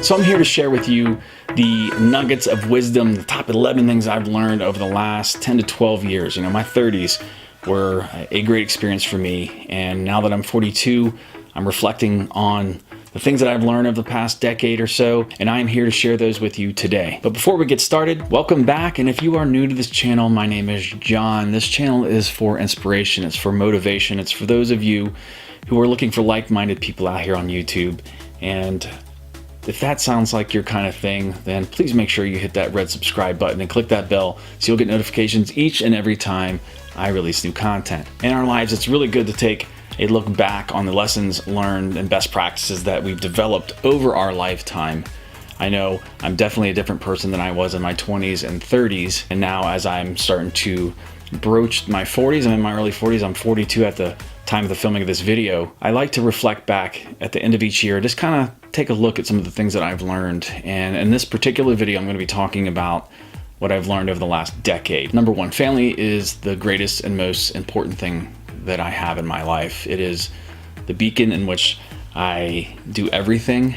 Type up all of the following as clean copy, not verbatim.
So I'm here to share with you the nuggets of wisdom, the top 11 things I've learned over the last 10 to 12 years. My 30s were a great experience for me. And now that I'm 42, I'm reflecting on the things that I've learned over the past decade or so, and I'm here to share those with you today. But before we get started, welcome back. And if you are new to this channel, my name is John. This channel is for inspiration. It's for motivation. It's for those of you who are looking for like-minded people out here on YouTube. And if that sounds like your kind of thing, then please make sure you hit that red subscribe button and click that bell so you'll get notifications each and every time I release new content. In our lives, it's really good to take a look back on the lessons learned and best practices that we've developed over our lifetime. I know I'm definitely a different person than I was in my 20s and 30s, and now as I'm starting to broach my 40s, I'm in my early 40s, I'm 42 at the time of the filming of this video, I like to reflect back at the end of each year, just kind of take a look at some of the things that I've learned. And in this particular video, I'm going to be talking about what I've learned over the last decade. Number one, family is the greatest and most important thing that I have in my life. It is the beacon in which I do everything.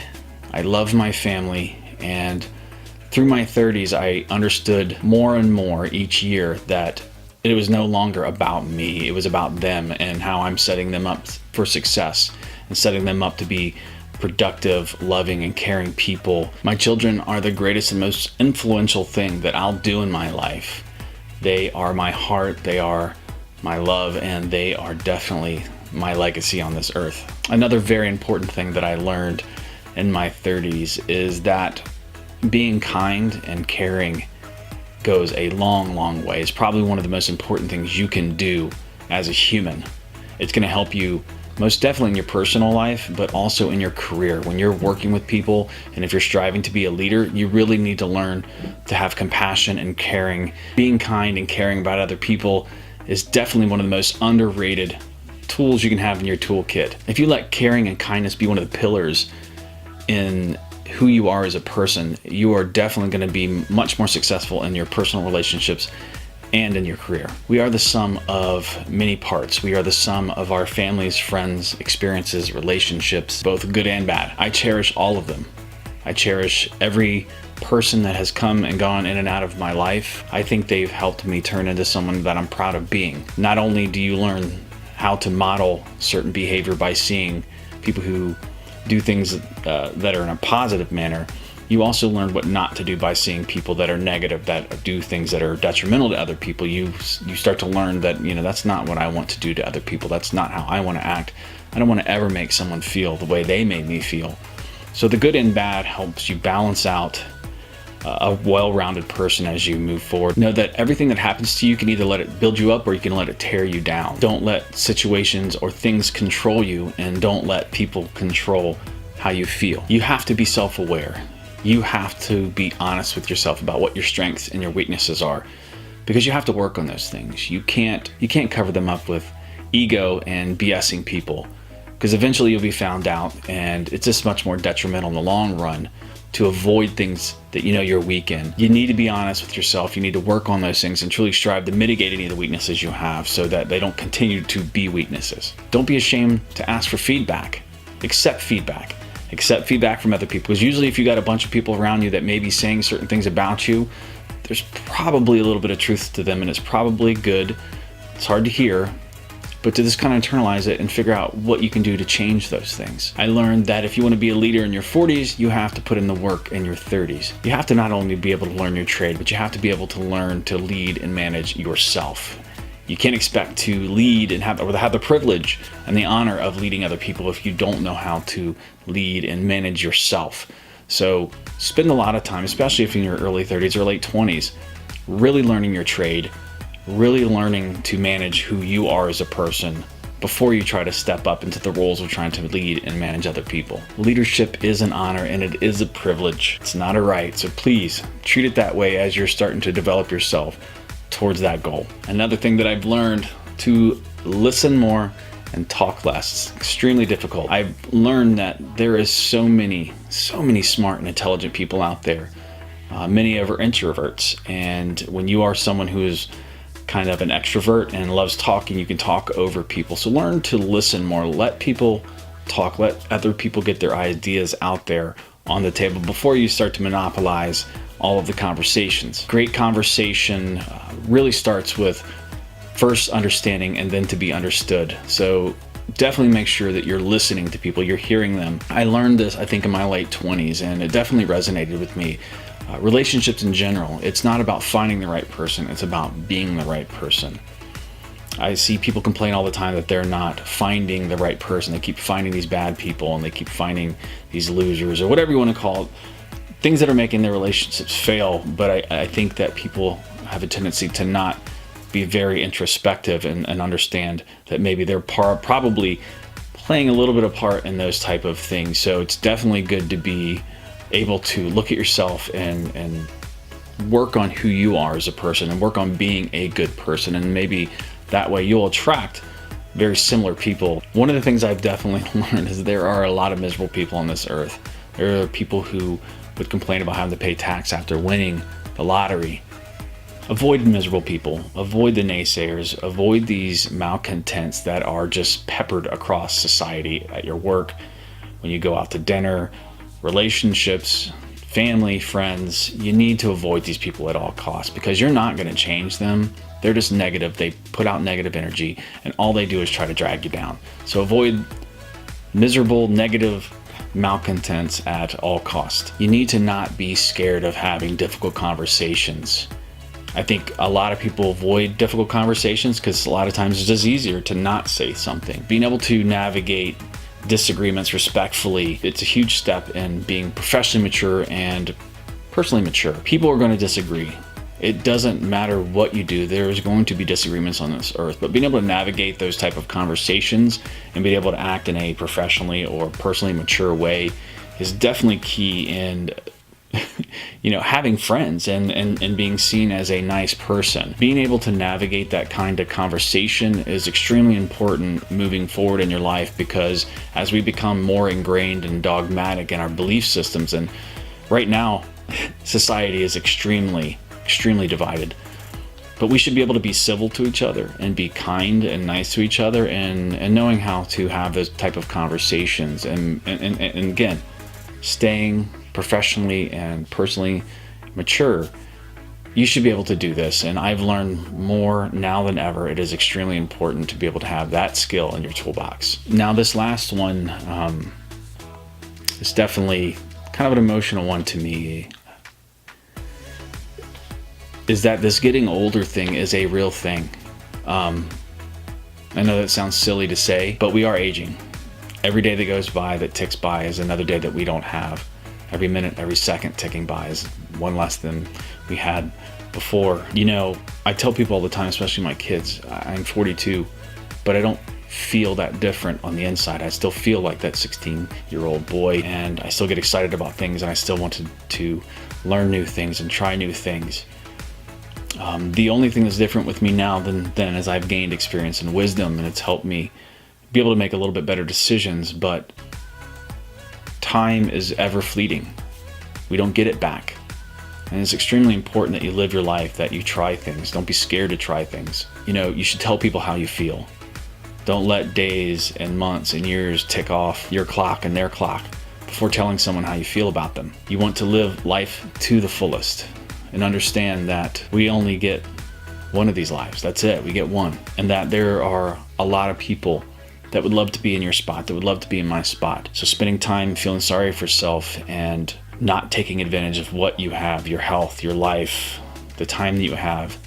I love my family, and through my 30s, I understood more and more each year that it was no longer about me. It was about them and how I'm setting them up for success and setting them up to be productive, loving, and caring people. My children are the greatest and most influential thing that I'll do in my life. They are my heart, they are my love, and they are definitely my legacy on this earth. Another very important thing that I learned in my 30s is that being kind and caring goes a long, long way. It's probably one of the most important things you can do as a human. It's going to help you most definitely in your personal life, but also in your career. When you're working with people, and if you're striving to be a leader, you really need to learn to have compassion and caring. Being kind and caring about other people is definitely one of the most underrated tools you can have in your toolkit. If you let caring and kindness be one of the pillars in who you are as a person, you are definitely going to be much more successful in your personal relationships and in your career. We are the sum of many parts. We are the sum of our families, friends, experiences, relationships, both good and bad. I cherish all of them. I cherish every person that has come and gone in and out of my life. I think they've helped me turn into someone that I'm proud of being. Not only do you learn how to model certain behavior by seeing people who do things that are in a positive manner, you also learn what not to do by seeing people that are negative, that do things that are detrimental to other people. You start to learn that, that's not what I want to do to other people. That's not how I want to act. I don't want to ever make someone feel the way they made me feel. So the good and bad helps you balance out a well-rounded person as you move forward. Know that everything that happens to you can either let it build you up or you can let it tear you down. Don't let situations or things control you, and don't let people control how you feel. You have to be self-aware. You have to be honest with yourself about what your strengths and your weaknesses are, because you have to work on those things. You can't cover them up with ego and BSing people, because eventually you'll be found out, and it's just much more detrimental in the long run to avoid things that you're weak in. You need to be honest with yourself. You need to work on those things and truly strive to mitigate any of the weaknesses you have so that they don't continue to be weaknesses. Don't be ashamed to ask for feedback. Accept feedback. Accept feedback from other people, because usually if you got a bunch of people around you that may be saying certain things about you, there's probably a little bit of truth to them, and it's probably good. It's hard to hear, but to just kind of internalize it and figure out what you can do to change those things. I learned that if you want to be a leader in your 40s, you have to put in the work in your 30s. You have to not only be able to learn your trade, but you have to be able to learn to lead and manage yourself. You can't expect to lead and have the privilege and the honor of leading other people if you don't know how to lead and manage yourself. So spend a lot of time, especially if you're in your early 30s or late 20s, really learning your trade, really learning to manage who you are as a person before you try to step up into the roles of trying to lead and manage other people. Leadership is an honor, and it is a privilege. It's not a right. So please treat it that way as you're starting to develop yourself towards that goal. Another thing that I've learned, to listen more and talk less. It's extremely difficult. I've learned that there is so many smart and intelligent people out there. Many of are introverts, and when you are someone who is kind of an extrovert and loves talking, you can talk over people. So learn to listen more. Let people talk. Let other people get their ideas out there on the table before you start to monopolize all of the conversations. Great conversation really starts with first understanding and then to be understood. So definitely make sure that you're listening to people, you're hearing them. I learned this, I think, in my late 20s, and it definitely resonated with me. Relationships in general, it's not about finding the right person, it's about being the right person. I see people complain all the time that they're not finding the right person. They keep finding these bad people, and they keep finding these losers, or whatever you want to call it, things that are making their relationships fail. But I think that people have a tendency to not be very introspective and understand that maybe they're probably playing a little bit of part in those type of things. So it's definitely good to be able to look at yourself and work on who you are as a person and work on being a good person, and maybe that way you'll attract very similar people. One of the things I've definitely learned is there are a lot of miserable people on this earth. There are people who would complain about having to pay tax after winning the lottery. Avoid miserable people, avoid the naysayers, avoid these malcontents that are just peppered across society at your work, when you go out to dinner, relationships, family, friends. You need to avoid these people at all costs, because you're not going to change them. They're just negative. They put out negative energy, and all they do is try to drag you down. So avoid miserable, negative malcontents at all costs. You need to not be scared of having difficult conversations. I think a lot of people avoid difficult conversations because a lot of times it's just easier to not say something. Being able to navigate disagreements respectfully, it's a huge step in being professionally mature and personally mature. People are going to disagree. It doesn't matter what you do, there's going to be disagreements on this earth, but being able to navigate those type of conversations and being able to act in a professionally or personally mature way is definitely key in having friends and being seen as a nice person. Being able to navigate that kind of conversation is extremely important moving forward in your life, because as we become more ingrained and dogmatic in our belief systems, and right now society is extremely divided, but we should be able to be civil to each other and be kind and nice to each other, and knowing how to have those type of conversations, and again, staying professionally and personally mature. You should be able to do this, and I've learned more now than ever. It is extremely important to be able to have that skill in your toolbox. Now, this last one is definitely kind of an emotional one to me, is that this getting older thing is a real thing. I know that sounds silly to say, but we are aging. Every day that goes by, that ticks by, is another day that we don't have. Every minute, every second ticking by is one less than we had before. I tell people all the time, especially my kids, I'm 42, but I don't feel that different on the inside. I still feel like that 16-year-old boy, and I still get excited about things, and I still want to learn new things and try new things. The only thing that's different with me now than is I've gained experience and wisdom, and it's helped me be able to make a little bit better decisions, but time is ever fleeting. We don't get it back. And it's extremely important that you live your life, that you try things. Don't be scared to try things. You should tell people how you feel. Don't let days and months and years tick off your clock and their clock before telling someone how you feel about them. You want to live life to the fullest and understand that we only get one of these lives. That's it. We get one. And that there are a lot of people that would love to be in your spot, that would love to be in my spot. So spending time feeling sorry for yourself and not taking advantage of what you have, your health, your life, the time that you have,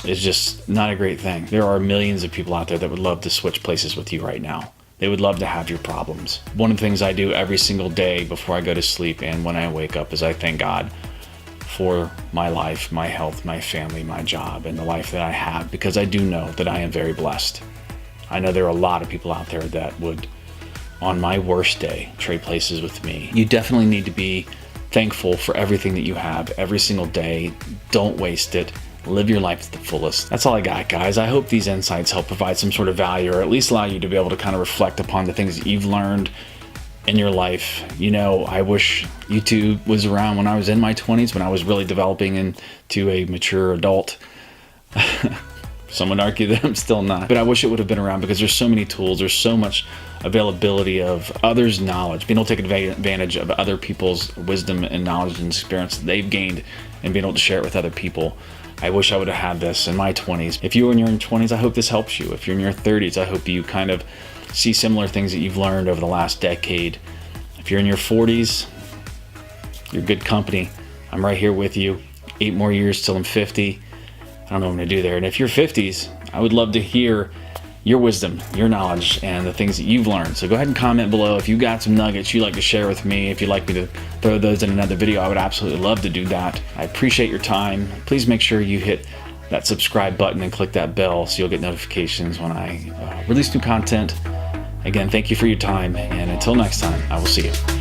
is just not a great thing. There are millions of people out there that would love to switch places with you right now. They would love to have your problems. One of the things I do every single day before I go to sleep and when I wake up is I thank God for my life, my health, my family, my job, and the life that I have, because I do know that I am very blessed. I know there are a lot of people out there that would, on my worst day, trade places with me. You definitely need to be thankful for everything that you have every single day. Don't waste it. Live your life to the fullest. That's all I got, guys. I hope these insights help provide some sort of value, or at least allow you to be able to kind of reflect upon the things that you've learned in your life. I wish YouTube was around when I was in my 20s, when I was really developing into a mature adult. Some would argue that I'm still not, but I wish it would have been around, because there's so many tools, there's so much availability of others' knowledge, being able to take advantage of other people's wisdom and knowledge and experience that they've gained, and being able to share it with other people. I wish I would have had this in my 20s. If you're in your 20s, I hope this helps you. If you're in your 30s, I hope you kind of see similar things that you've learned over the last decade. If you're in your 40s, you're good company. I'm right here with you. 8 more years till I'm 50. I don't know what I'm gonna do there. And if you're 50s, I would love to hear your wisdom, your knowledge, and the things that you've learned. So go ahead and comment below if you got some nuggets you'd like to share with me. If you'd like me to throw those in another video, I would absolutely love to do that. I appreciate your time. Please make sure you hit that subscribe button and click that bell so you'll get notifications when I release new content. Again, thank you for your time, and until next time, I will see you.